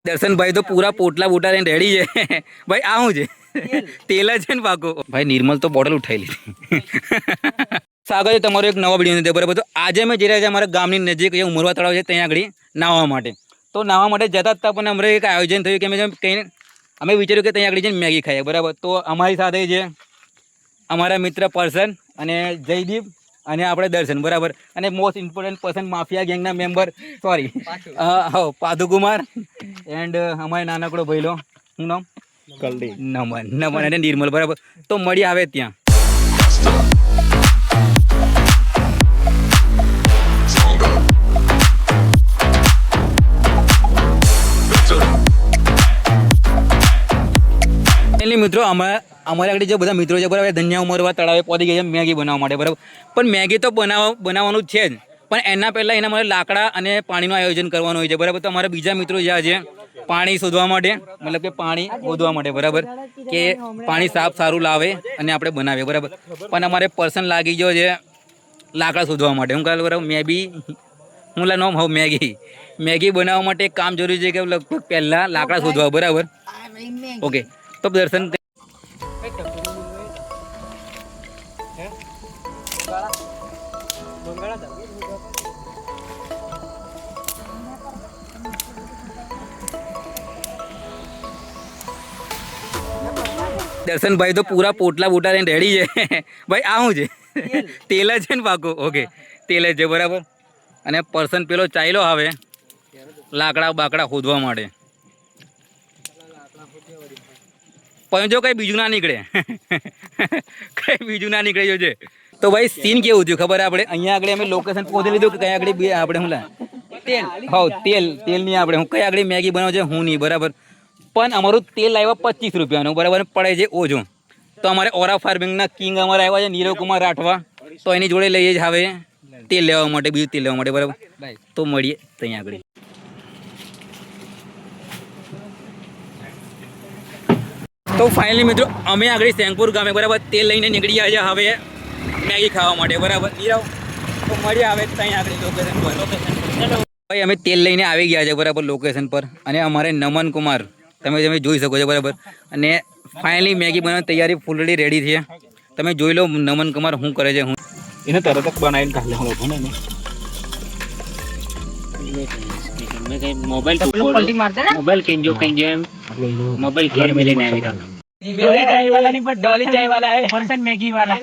દર્શનભાઈ તો પૂરા પોટલા બોટલા લઈને રેડી છે ભાઈ. આ શું છે? તેલ જ છે ને પાકો. ભાઈ નિર્મલ તો બોટલ ઉઠાઈ લીધી. સ્વાગત છે તમારો એક નવા વિડીયો અંદર. બરાબર, તો આજે અમે જઈ રહ્યા છીએ અમારા ગામની નજીક જે ઉમરવા તળાવ છે ત્યાં આગળ નાહવા માટે. તો નાહવા માટે જતા હતા પણ અમારે એક આયોજન થયું કે અમે વિચાર્યું કે ત્યાં આગળ જઈને મેગી ખાઈએ. બરાબર, તો અમારી સાથે છે અમારા મિત્ર પર્સન અને જયદીપ અને આપણે દર્શન. બરાબર, અને મોસ્ટ ઇમ્પોર્ટન્ટ પર્સન માફિયા ગેંગના મેમ્બર સોરી પાધુકુમાર એન્ડ અમારે નાનકડો ભઈલો શું નામ નમન અને નિર્મલ. બરાબર, તો મળી આવે ત્યાં. મિત્રો અમારા આગળ જે બધા મિત્રો છે બરાબર, ધન્યા ઉમરવા તળાવે પહોંચી ગયા છે મેગી બનાવવા માટે. બરાબર, પણ મેગી તો બનાવવાનું જ છે જ, પણ એના પહેલાં એના માટે લાકડા અને પાણીનું આયોજન કરવાનું હોય છે. બરાબર, તો અમારા બીજા મિત્રો જ્યાં છે પાણી શોધવા માટે, મતલબ કે પાણી શોધવા માટે. બરાબર, કે પાણી સાફ સારું લાવે અને આપણે બનાવીએ. બરાબર, પણ અમારે પર્સન લાગી ગયો છે લાકડા શોધવા માટે. હું કાલે બરાબર હું નામ હોઉં મેગી બનાવવા માટે એક કામ જરૂરી છે કે લગભગ પહેલાં લાકડા શોધવા. બરાબર, ઓકે. તો દર્શન દર્શનભાઈ તો પૂરા પોટલા બોટલા લઈને રેડી છે ભાઈ. આ શું છે? તેલ જ છે ને પાકો. ઓકે, તેલ જ છે. બરાબર, અને પર્સન પેલો ચાલ્યો આવે લાકડા બાકડા ખોદવા માટે. પણ જો કઈ બીજું ના નીકળે કઈ બીજું ના નીકળે છે. તો ભાઈ સીન કેવું થયું ખબર? આપણે અહીંયા આગળ અમે લોકેશન પહોંચી લીધું કે કઈ આગળ આપણે શું તેલ તેલની આપણે હું કઈ આગળ મેગી બનાવ છે હું નહીં. બરાબર, પણ અમારું તેલ આવ્યા 25 રૂપિયાનું. બરાબર, પડે છે ઓછું. તો અમારે ઓરા ફાર્મિંગના કિંગ અમારે આવ્યા છે નીરવ કુમાર રાઠવા. તો એની જોડે લઈએ જ હવે તેલ લેવા માટે, બીજું તેલ લેવા માટે. બરાબર, તો મળીએ ત્યાં આગળ. તો ફાઇનલી મિત્રો અમે આગળ સેંગપુર ગામે બરાબર તેલ લઈને નીકળી ગયા છે હવે મેગી ખાવા માટે. બરાબર, નીરવ તો મળીએ આવે ત્યાં આગળ લોકેશન પર. ભાઈ અમે તેલ લઈને આવી ગયા છે બરાબર લોકેશન પર, અને અમારે નમન કુમાર તમે જોઈ શકો છો. બરાબર, અને ફાઇનલી મેગી બનાવવાની તૈયારી ફૂલડી રેડી છે. તમે જોઈ લો નમન કુમાર શું કરે છે. હું એને તરત જ બનાવીને કાઢ લેવાનો હતો ને મોબાઈલ કેન્જો એમ મોબાઈલ ઘેર में लेने आएगा चाय वाला नहीं पर डॉली चाय वाला है पर्सन मैगी वाला.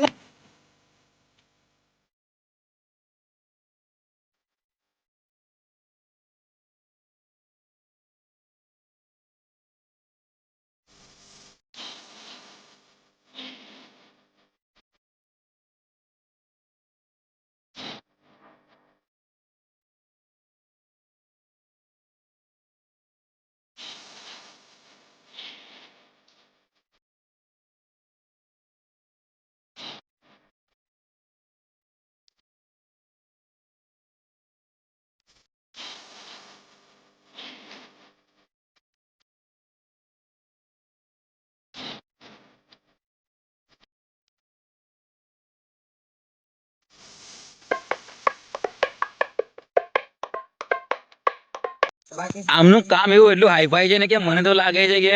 આમનું કામ એવું એટલું હાઈફાઈ છે ને કે મને તો લાગે છે કે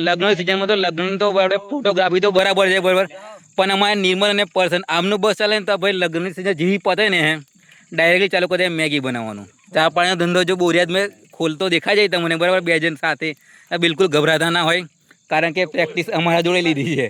લગ્ન સિઝનમાં તો લગ્ન તો ફોટોગ્રાફી તો બરાબર છે. બરાબર, પણ અમારે નિર્મલ અને પર્સન આમનું બસ ચાલે ને તો ભાઈ લગ્નની સિઝન જેવી પતે ને ડાયરેક્ટલી ચાલુ કરી મેગી બનાવવાનું. ચા પાણીનો ધંધો જો બોરિયાદ મેં ખોલતો દેખાઈ જાય તમને. બરાબર, બે જણ સાથે બિલકુલ ગભરાતા ના હોય, કારણ કે પ્રેક્ટિસ અમારા જોડે લીધી છે.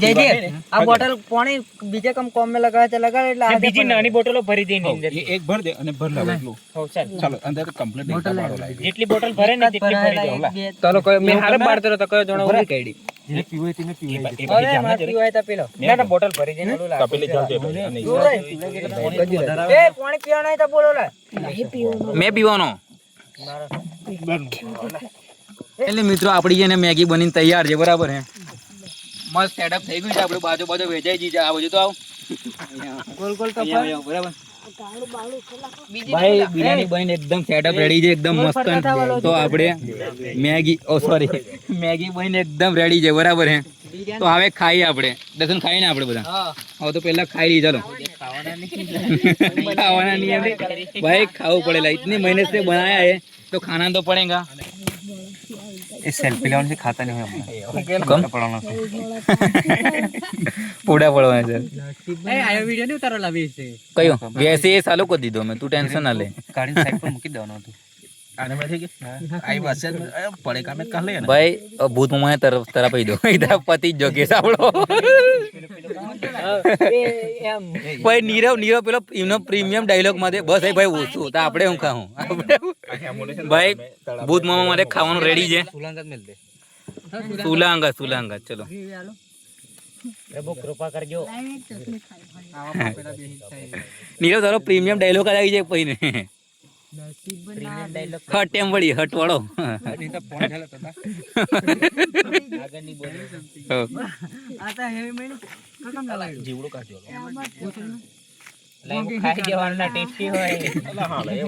जयदीप આ બોટલ પાણી બીજે કમ કોમ में लगा है लगा એટલે આ બીજી નાની બોટલો ભરી દે ની અંદર એક ભર દે અને ભર લાવ એટલું હો ચાલ ચાલો અંદર કમ્પ્લીટ બોટલ લાવી જેટલી બોટલ ભરે ને તેટલી ભરી દે ચાલો કોઈ મે હારે બાડતો તો કયો જણો ઉડી કાઢી જે પીવે તેને પીવે અરે માર પીવાય તા પેલો ના ના બોટલ ભરી દે ને કપેલી ચાલતે એ પાણી પીવા નહીં તો બોલો લે મેં પીવાનો એટલે મિત્રો આપણી છે ને મેગી બનીને તૈયાર છે બરાબર હે મસ્ત સેટઅપ થઈ ગયું છે આપણે બાજુ બાજુ વેચાઈ ગઈ છે આ બાજુ તો આવ ગોલ ગોલ તો અહીંયા આવો, બરાબર ભાઈ બિરયાની બનીને એકદમ સેટઅપ રેડી છે એકદમ મસ્ત તો આપણે મેગી સોરી મેગી બનીને એકદમ રેડી છે બરાબર હે તો હવે ખાઈએ આપણે દર્શન ખાઈએ ને આપણે બધા હવે તો પહેલા ખાઈ લઈએ ચાલો ખાવાના નહીં આપણે ભાઈ ખાવું પડેલા इतनी मेहनत से बनाया है तो खाना तो पड़ेगा એ સેલ્ફી લેવાનું છે ખાતા નહીં હોય कम પડવાનો છે पूरा पड़वा सर એ આયો વિડિયો ને ઉતારો લાવી છે कयो वैसे ये सालों को दी दो मैं तू टेंशन ना ले કાઢીને સાઈડ પર મૂકી દેવાનું હતું આને મળે છે કે આઈ વાસે પડે કામે કાઢ લે ને भाई भूत मुंह तरफ तरफ ही दो इधर पति जो के सावड़ो એમ भाई नीरव नीरव પેલો એનો પ્રીમિયમ ડાયલોગ માં બસ એ ભાઈ ઓછું તો આપણે હું ખાઉં ભાઈ ભૂત મામા માટે ખાવાનું રેડી છે સુલંગત મિલ દે સુલાંગા ચલો પ્રભુ કૃપા કરજો નીરવ તારો પ્રીમિયમ ડાયલોગ આવી જાય પહીને પ્રીમિયમ ડાયલોગ હટ એમ વળી હટ વાળો આગળની બોલ આતા હેવી મેણી કકમ ના લાગ્યું જીવડું કાઢજો લાઈવ ખાઈ જવાનું ના ટેસ્ટી હોય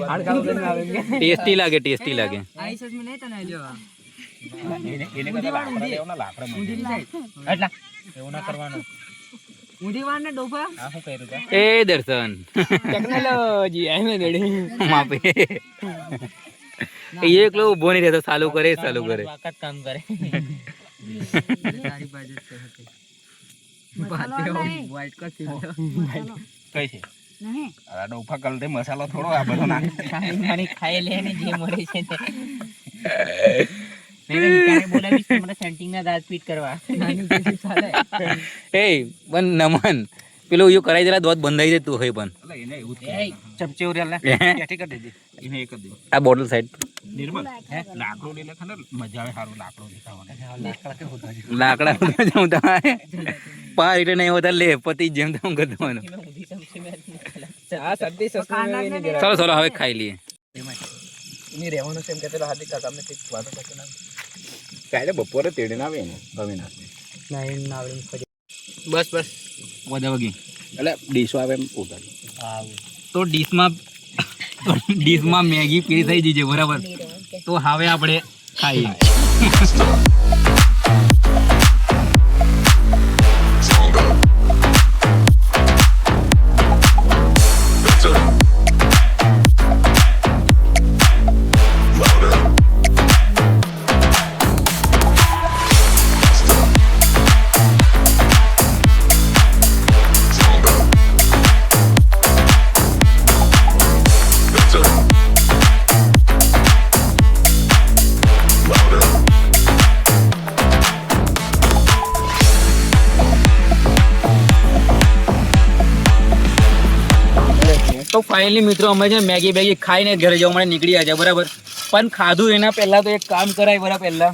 હાડ કામ કરીને આવેંગે ટેસ્ટી લાગે આઈ સસ મે નહીં તને જો એને કદા લાકડા લેવાના લાકડા મળે ઉડી જાય એટલા એવું ના કરવાનું ઉડી વાન ને ડોફા આ શું કર્યું તા એ દર્શન ટેકનોલોજી આઈ મે દડી માપે એ એકલો ઉભો નહીં રહેતો ચાલુ કરે વાકત કામ કરે તારી બાજુ છે હતી બાતે વાઈટ કો સીધો કઈ છે નહીં આ ડોફા કલતે મસાલો થોડો આ બધો નાખ નાની ખાઈ લે ને જે મળે છે તે મેં હિકાને બોલાવીશ તમારા સેન્ટિંગ ના દાંત પીટ કરવા નાની જેસી ચાલે એ પણ નમન પેલું યું કરાઈ દેલા દોત બંધાઈ જતું હોય પણ એટલે એને એવું જ એ ચમચે ઉરેલ ને કેટી કરી દેજે એને એક જ દે આ બોટલ સાઈડ નિર્મલ હે લાકડું લે ખને મજા આવે સારું લાકડું દેખાવાનું લાકડા કે હોતા છે લાકડા જાઉં તમારે પાર એટલે નહીં હોતા લે પતિ જેમ તેમ કરવાનું ઊંધી ચમચી મેં આ સબ્જી સસને મે નહીં ચલો ચલો હવે ખાઈ લઈએ ની રહેવાનું છે એમ કે પેલા હાથી કાકા ને કઈક વાતો કરતો ના કાલે બપોરે તેડે ના આવે ને ભવીના નહીં નાવડી બસ બધા વગી એટલે ડીશો આવે એમ ઉતાર તો ડીશમાં મેગી પીરી થઈ જઈ છે બરાબર તો હવે આપણે ખાઈએ તો ફાઇનલી મિત્રો અમે છે મેગી બેગી ખાઈને ઘરે જવા માટે નીકળી આવ્યા બરાબર પણ ખાધું એના પહેલા તો એક કામ કરાય બરાબર પહેલા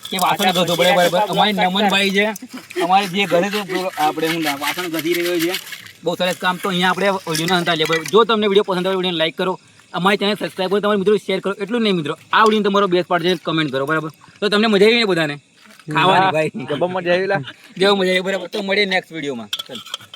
કે વાસણ ધોતો પડે બરાબર અમારી નમનભાઈ છે અમારે જે ઘરે તો આપણે હું વાસણ ઘસી રહ્યો છે બહુ સરસ કામ તો અહીંયા આપણે વિડીયોના અંત આલીએ બરાબર જો તમને વિડીયો પસંદ આવે વિડીયોને લાઈક કરો અમારી ચેનલ સબસ્ક્રાઈબ કરો તમારા મિત્રો શેર કરો એટલું નહીં મિત્રો આ વિડીયો તમારો બેસ્ટ પાર્ટ છે કમેન્ટ કરો બરાબર તો તમને મજા આવી ને બધાને ખાવાની ભાઈ મજા આવી જેવું મજા આવી બરાબર તો મળીએ નેક્સ્ટ વિડીયોમાં ચાલો